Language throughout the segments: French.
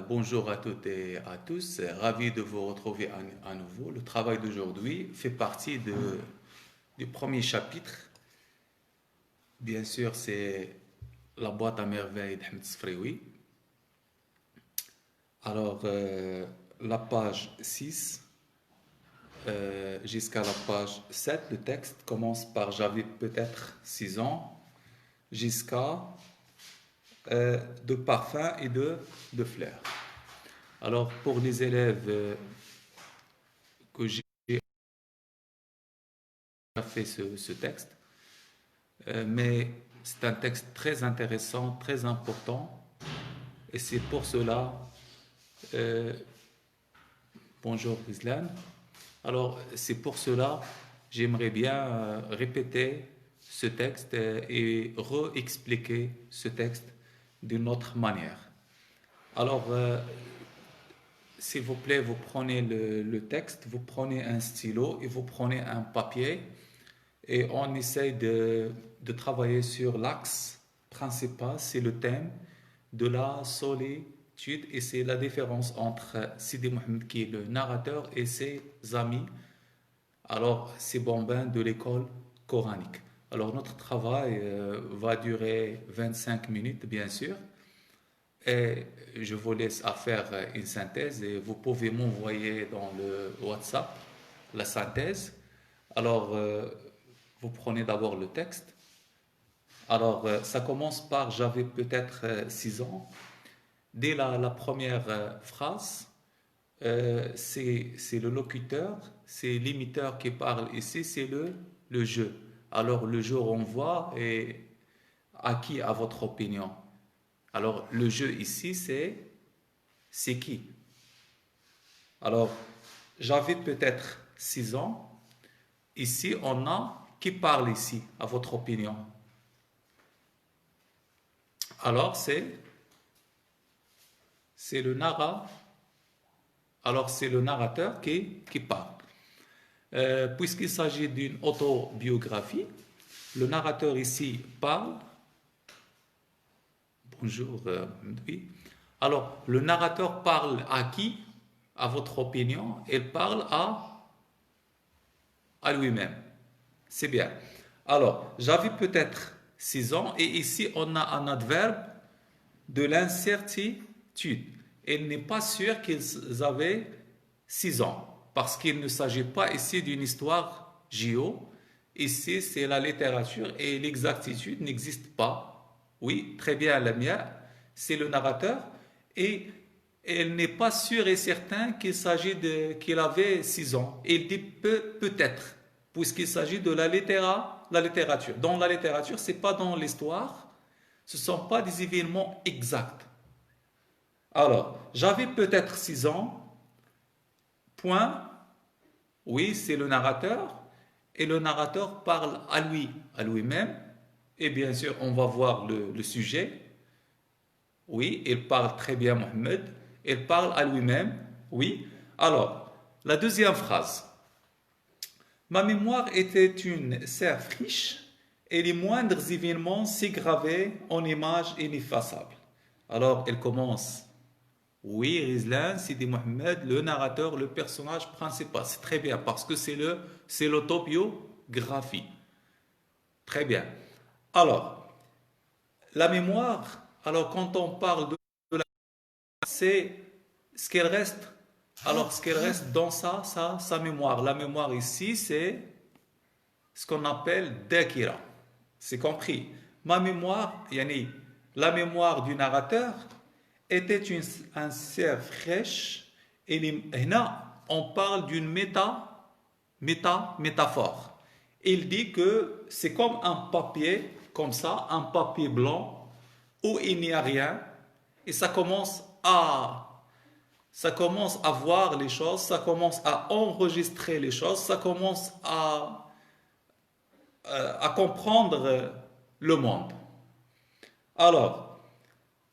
Bonjour à toutes et à tous. Ravi de vous retrouver à nouveau. Le travail d'aujourd'hui fait partie du premier chapitre. Bien sûr, c'est la boîte à merveilles d'Ahmed Sfrioui. Alors, la page 6 jusqu'à la page 7, le texte commence par j'avais peut-être 6 ans jusqu'à de parfums et de fleurs. Alors, pour les élèves que j'ai fait ce texte, mais c'est un texte très intéressant, très important, et c'est pour cela, euh, bonjour Islam, alors c'est pour cela j'aimerais bien répéter ce texte et re-expliquer ce texte d'une autre manière. Alors, s'il vous plaît, vous prenez le texte, vous prenez un stylo et vous prenez un papier et on essaye de travailler sur l'axe principal, c'est le thème de la solitude et c'est la différence entre Sidi Mohamed qui est le narrateur et ses amis, alors ces bambins de l'école coranique. Alors notre travail va durer 25 minutes bien sûr et je vous laisse à faire une synthèse et vous pouvez m'envoyer dans le WhatsApp la synthèse. Alors, vous prenez d'abord le texte. Alors, ça commence par j'avais peut-être 6 ans. Dès la première phrase, c'est le locuteur, c'est l'imiteur qui parle ici, c'est le jeu. Alors, le jeu renvoie et à qui, à votre opinion? Alors, le jeu ici, c'est qui? Alors, j'avais peut-être 6 ans. Ici, on a qui parle ici, à votre opinion? Alors, c'est le narrateur. Alors, c'est le narrateur qui parle. Puisqu'il s'agit d'une autobiographie, le narrateur ici parle. Bonjour, oui. Alors, le narrateur parle à qui? À votre opinion? Il parle à lui-même. C'est bien. Alors, j'avais peut-être 6 ans et ici on a un adverbe de l'incertitude. Il n'est pas sûr qu'ils avaient 6 ans parce qu'il ne s'agit pas ici d'une histoire géo. Ici, c'est la littérature et l'exactitude n'existe pas. Oui, très bien, la mienne, c'est le narrateur et il n'est pas sûr et certain qu'il avait 6 ans. Il dit peut-être puisqu'il s'agit de la littérature. Dans la littérature, ce n'est pas dans l'histoire, ce ne sont pas des événements exacts. Alors, j'avais peut-être 6 ans, point, oui, c'est le narrateur, et le narrateur parle à lui-même, et bien sûr, on va voir le sujet. Oui, il parle très bien, Mohamed, il parle à lui-même, oui. Alors, la deuxième phrase. Ma mémoire était une serre riche et les moindres événements s'y gravaient en images ineffaçables. Alors, elle commence. Oui, Rizlan, Sidi Mohamed, le narrateur, le personnage principal. C'est très bien parce que c'est l'autobiographie. Très bien. Alors, la mémoire, alors quand on parle de la c'est ce qu'elle reste. Alors, ce qu'elle reste dans sa mémoire. La mémoire ici, c'est ce qu'on appelle Dakira. C'est compris. Ma mémoire, yani, la mémoire du narrateur était un cerf fraîche et là, on parle d'une métaphore. Il dit que c'est comme un papier, comme ça, un papier blanc où il n'y a rien et ça commence à voir les choses, ça commence à enregistrer les choses, ça commence à comprendre le monde. Alors,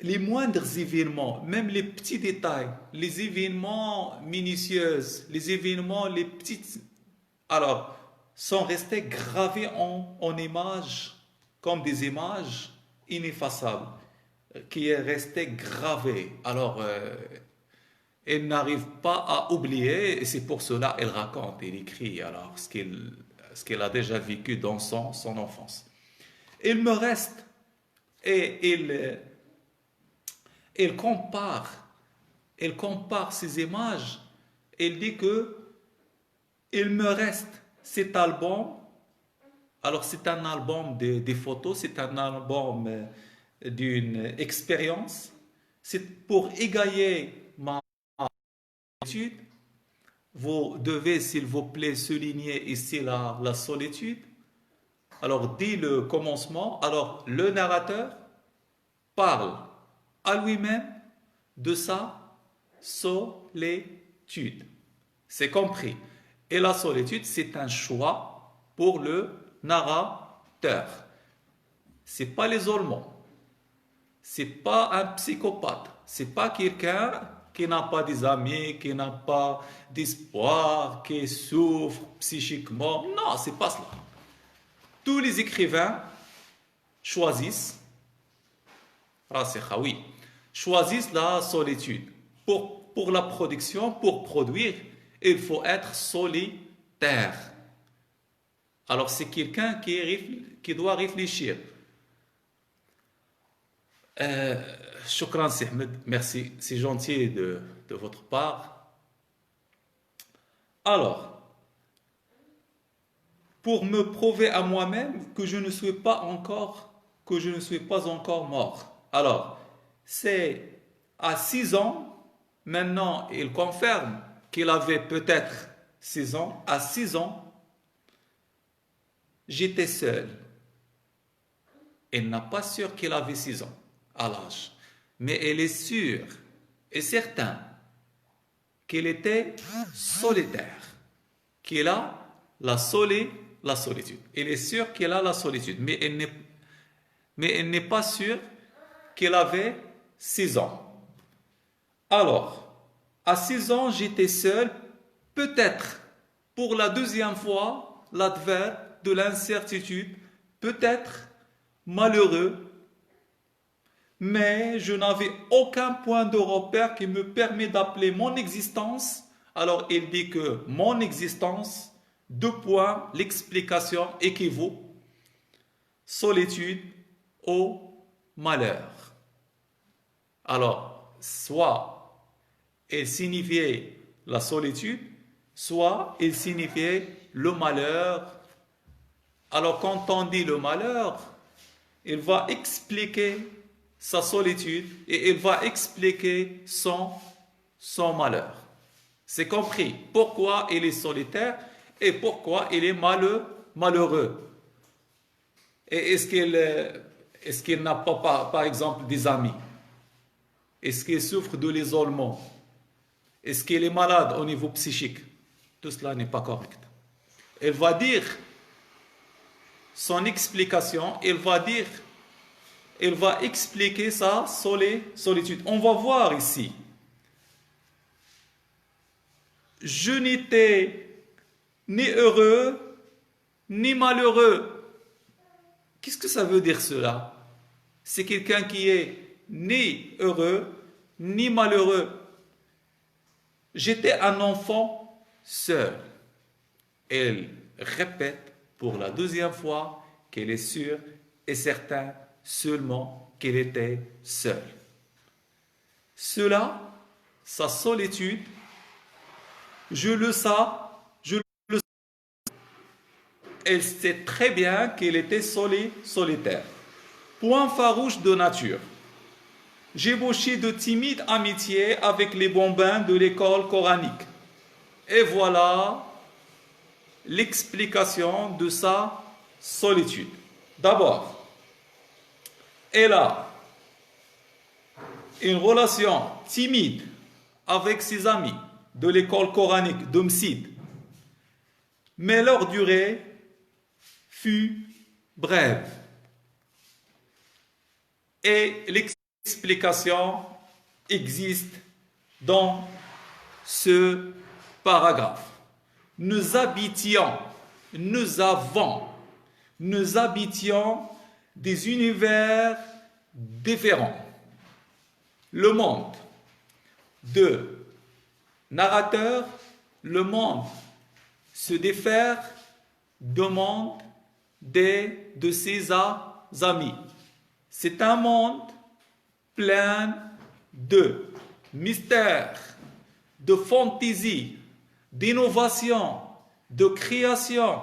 les moindres événements, même les petits détails, les événements minutieux, les événements, les petites, alors, sont restés gravés en images, comme des images ineffaçables. qui est resté gravé. Alors, elle n'arrive pas à oublier, et c'est pour cela qu'elle raconte, elle écrit alors ce qu'elle a déjà vécu dans son enfance. Il me reste, et il compare ces images, il dit que il me reste cet album. Alors, c'est un album des photos, c'est un album d'une expérience. C'est pour égayer ma solitude. Vous devez, s'il vous plaît, souligner ici la solitude. Alors, dès le commencement, alors le narrateur parle à lui-même de sa solitude. C'est compris. Et la solitude, c'est un choix pour le narrateur. C'est pas l'isolement. C'est pas un psychopathe. C'est pas quelqu'un qui n'a pas des amis, qui n'a pas d'espoir, qui souffre psychiquement. Non, c'est pas cela. Tous les écrivains choisissent, oui, choisissent la solitude. Pour la production, pour produire, il faut être solitaire. Alors c'est quelqu'un qui doit réfléchir. Shukran, Si Ahmed. Merci, c'est gentil de votre part. Alors, pour me prouver à moi-même que je ne suis pas encore mort. Alors, c'est à 6 ans, maintenant il confirme qu'il avait peut-être 6 ans. À 6 ans, j'étais seul. Elle n'a pas sûr qu'il avait 6 ans à l'âge, mais elle est sûre et certain qu'il était solitaire, qu'il a la solitude. Elle est sûre qu'elle a la solitude, mais elle n'est pas sûre qu'il avait 6 ans. Alors, à 6 ans, j'étais seul, peut-être pour la deuxième fois, l'adverbe de l'incertitude, peut-être malheureux, mais je n'avais aucun point de repère qui me permet d'appeler mon existence. Alors il dit que mon existence, 2 points, l'explication équivaut solitude au malheur. Alors, soit il signifiait la solitude, soit il signifiait le malheur. Alors quand on dit le malheur, il va expliquer sa solitude et il va expliquer son malheur. C'est compris pourquoi il est solitaire et pourquoi il est malheureux. Et est-ce qu'il n'a pas, par exemple, des amis? Est-ce qu'il souffre de l'isolement? Est-ce qu'il est malade au niveau psychique? Tout cela n'est pas correct. Il va dire son explication, il va expliquer sa solitude. On va voir ici. Je n'étais ni heureux, ni malheureux. Qu'est-ce que ça veut dire cela? C'est quelqu'un qui est ni heureux, ni malheureux. J'étais un enfant seul. Elle répète pour la deuxième fois qu'elle est sûre et certaine seulement qu'elle était seule. Cela, sa solitude, je le sais. Elle sait très bien qu'elle était solitaire. Point farouche de nature. J'ébauchais de timides amitiés avec les bambins de l'école coranique. Et voilà l'explication de sa solitude. D'abord, elle a une relation timide avec ses amis de l'école coranique de Msid, mais leur durée fut brève. Et l'explication existe dans ce paragraphe. Nous habitions des univers différents. Le monde de narrateur, le monde se diffère du monde de ses amis. C'est un monde plein de mystères, de fantaisie, d'innovation, de création.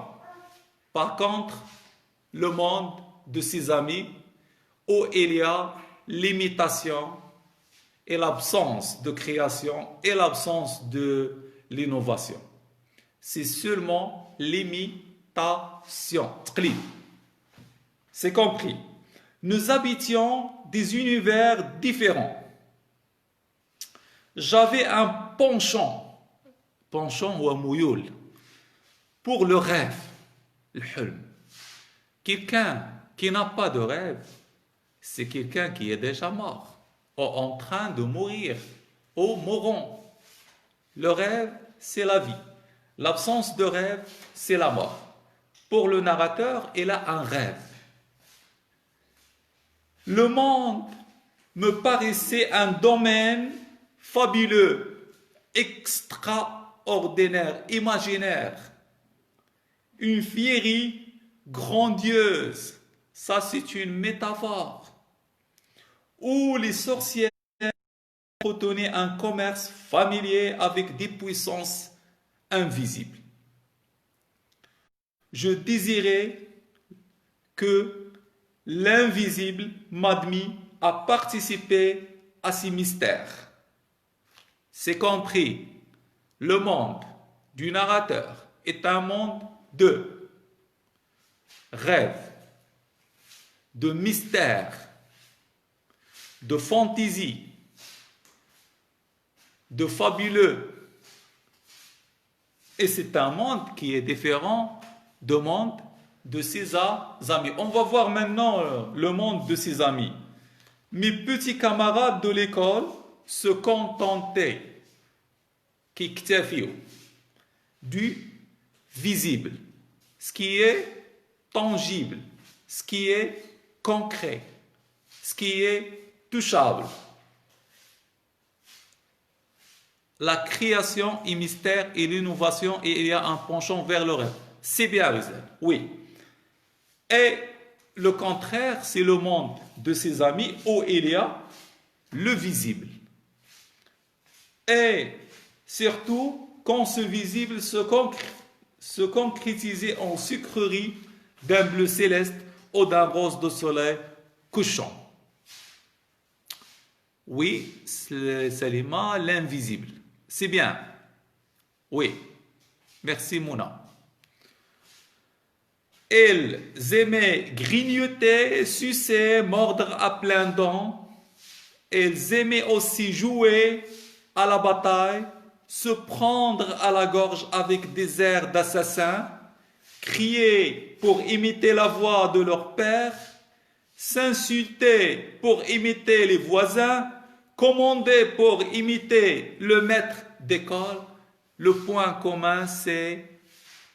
Par contre, le monde de ses amis, où il y a l'imitation et l'absence de création et l'absence de l'innovation. C'est seulement l'imitation. C'est compris. Nous habitions des univers différents. J'avais un penchant ou mouyoul, pour le rêve, le hulm. Quelqu'un qui n'a pas de rêve, c'est quelqu'un qui est déjà mort, ou en train de mourir, ou mourant. Le rêve, c'est la vie. L'absence de rêve, c'est la mort. Pour le narrateur, il a un rêve. Le monde me paraissait un domaine fabuleux, extraordinaire, imaginaire. Une féerie grandiose. Ça, c'est une métaphore. Où les sorcières entretenaient un commerce familier avec des puissances invisibles. Je désirais que l'invisible m'admit à participer à ces mystères. C'est compris. Le monde du narrateur est un monde de rêve, de mystère, de fantaisie, de fabuleux. Et c'est un monde qui est différent du monde de ses amis. On va voir maintenant le monde de ses amis. Mes petits camarades de l'école se contentaient du visible, ce qui est tangible, ce qui est concret, ce qui est touchable. La création et mystère et l'innovation, et il y a un penchant vers le rêve. C'est bien, Rizal, oui. Et le contraire, c'est le monde de ses amis où il y a le visible. Et surtout, quand ce visible se concrétisait en sucrerie d'un bleu céleste ou d'un rose de soleil couchant. Oui, Salima, l'invisible. C'est bien. Oui. Merci, Mouna. Ils aimaient grignoter, sucer, mordre à plein dents. Ils aimaient aussi jouer à la bataille, se prendre à la gorge avec des airs d'assassins, crier pour imiter la voix de leur père, s'insulter pour imiter les voisins, commander pour imiter le maître d'école. Le point commun, c'est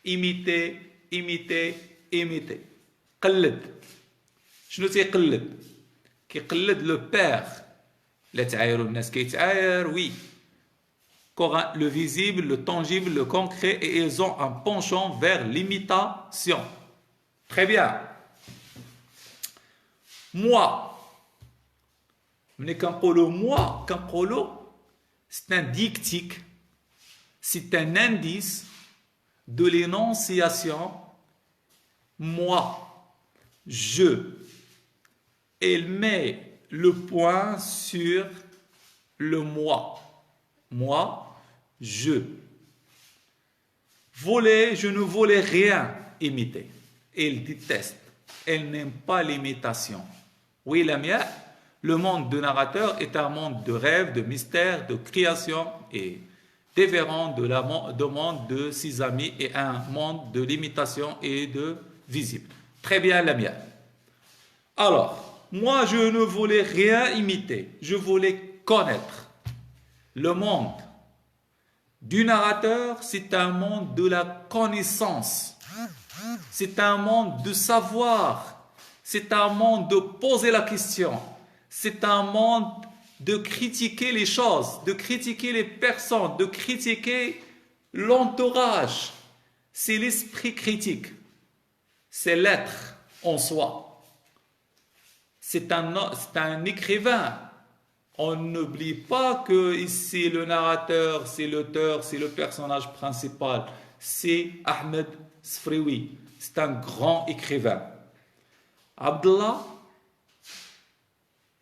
imiter, imiter, imiter. قلد. شنو تيقلد؟ كيقلد لو بير. لا تعايروا الناس كيتعاير oui. Le visible, le tangible, le concret, et ils ont un penchant vers l'imitation. Très bien. Moi, moi, c'est un dictique, c'est un indice de l'énonciation. Moi, je. Elle met le point sur le moi. Moi, je. Voler, je ne voulais rien imiter. Elle déteste. Elle n'aime pas l'imitation. Oui, Lamia, le monde du narrateur est un monde de rêve, de mystère, de création et différent du monde de ses amis et un monde de l'imitation et de visible. Très bien, Lamia. Alors, moi, je ne voulais rien imiter. Je voulais connaître. Le monde du narrateur, c'est un monde de la connaissance. C'est un monde de savoir. C'est un monde de poser la question. C'est un monde de critiquer les choses, de critiquer les personnes, de critiquer l'entourage. C'est l'esprit critique. C'est l'être en soi. C'est un écrivain. On n'oublie pas que ici le narrateur, c'est l'auteur, c'est le personnage principal. C'est Ahmed Sfrioui. C'est un grand écrivain. Abdallah,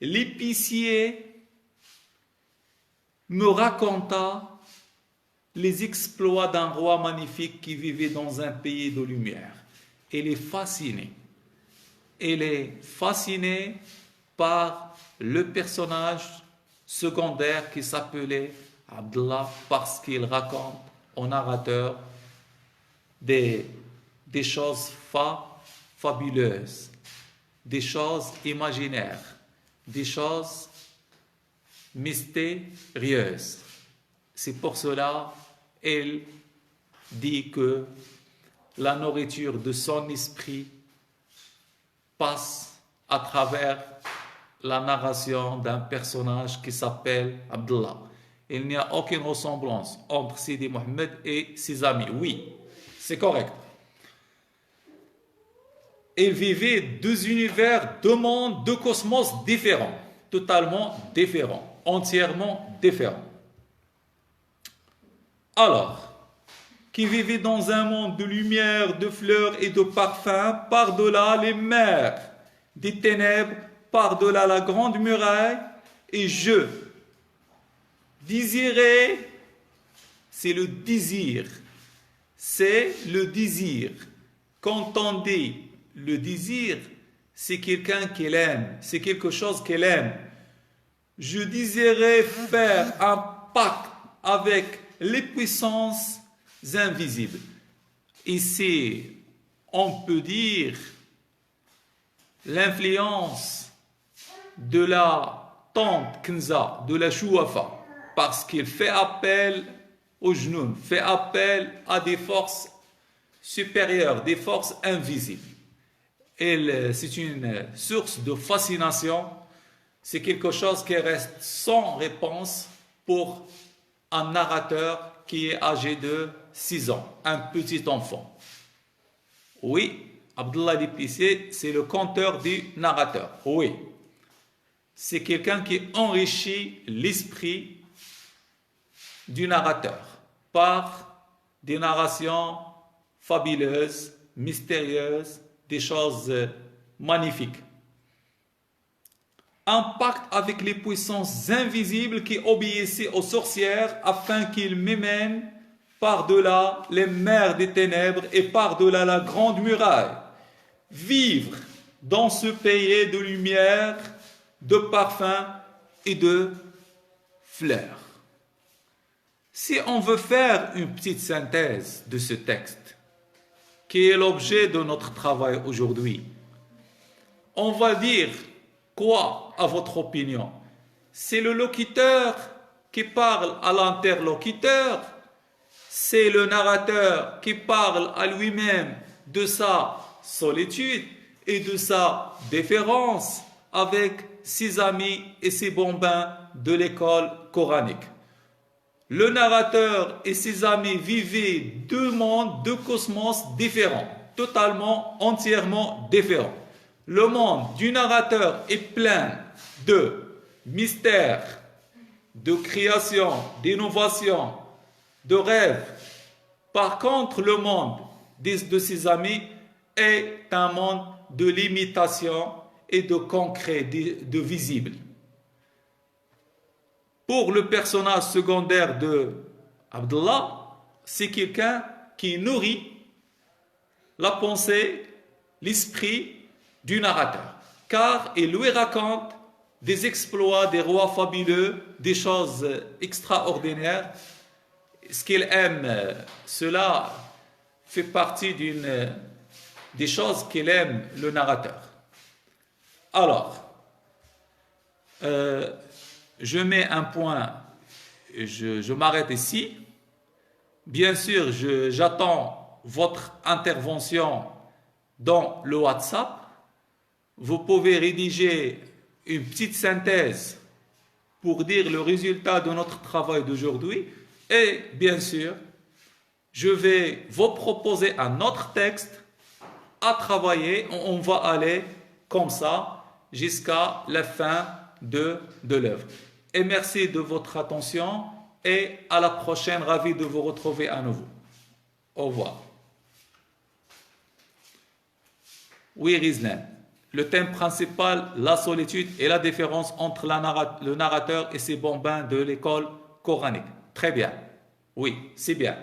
l'épicier, me raconta les exploits d'un roi magnifique qui vivait dans un pays de lumière. Il est fasciné. Il est fasciné par le personnage secondaire qui s'appelait Abdallah parce qu'il raconte au narrateur des choses fabuleuses, des choses imaginaires, des choses mystérieuses. C'est pour cela qu'il dit que la nourriture de son esprit passe à travers la narration d'un personnage qui s'appelle Abdallah. Il n'y a aucune ressemblance entre Sidi Mohammed et ses amis. Oui, c'est correct. Ils vivaient deux univers, deux mondes, deux cosmos différents, totalement différents, entièrement différents. Alors, qui vivaient dans un monde de lumière, de fleurs et de parfums, par-delà les mers des ténèbres, par-delà la grande muraille, et je désirais, c'est le désir, Quand on dit le désir, c'est quelqu'un qu'elle aime, c'est quelque chose qu'elle aime. Je désirais faire un pacte avec les puissances invisibles. Ici, on peut dire l'influence de la tante Kenza, de la Chouafa, parce qu'il fait appel au Jnoun, fait appel à des forces supérieures, des forces invisibles. C'est une source de fascination, c'est quelque chose qui reste sans réponse pour un narrateur qui est âgé de 6 ans, un petit enfant. Oui, Abdallah l'épicier, c'est le conteur du narrateur. Oui, c'est quelqu'un qui enrichit l'esprit du narrateur par des narrations fabuleuses, mystérieuses, des choses magnifiques. Un pacte avec les puissances invisibles qui obéissaient aux sorcières afin qu'ils m'emmènent par-delà les mers des ténèbres et par-delà la grande muraille. Vivre dans ce pays de lumière, de parfums et de fleurs. Si on veut faire une petite synthèse de ce texte, qui est l'objet de notre travail aujourd'hui, on va dire quoi à votre opinion? C'est le locuteur qui parle à l'interlocuteur, c'est le narrateur qui parle à lui-même de sa solitude et de sa différence avec ses amis et ses bambins de l'école coranique. Le narrateur et ses amis vivaient deux mondes, deux cosmos différents, totalement, entièrement différents. Le monde du narrateur est plein de mystères, de création, d'innovation, de rêves. Par contre, le monde de ses amis est un monde de limitation et de concret, de visible. Pour le personnage secondaire de Abdallah, c'est quelqu'un qui nourrit la pensée, l'esprit du narrateur, car il lui raconte des exploits des rois fabuleux, des choses extraordinaires. Ce qu'il aime, cela fait partie des choses qu'il aime le narrateur. Alors, je mets un point, je m'arrête ici. Bien sûr, j'attends votre intervention dans le WhatsApp. Vous pouvez rédiger une petite synthèse pour dire le résultat de notre travail d'aujourd'hui. Et bien sûr, je vais vous proposer un autre texte à travailler. On va aller comme ça jusqu'à la fin de l'œuvre. Et merci de votre attention et à la prochaine, ravi de vous retrouver à nouveau. Au revoir. Oui, Rizlan. Le thème principal, la solitude et la différence entre le narrateur et ses bambins de l'école coranique. Très bien. Oui, c'est bien.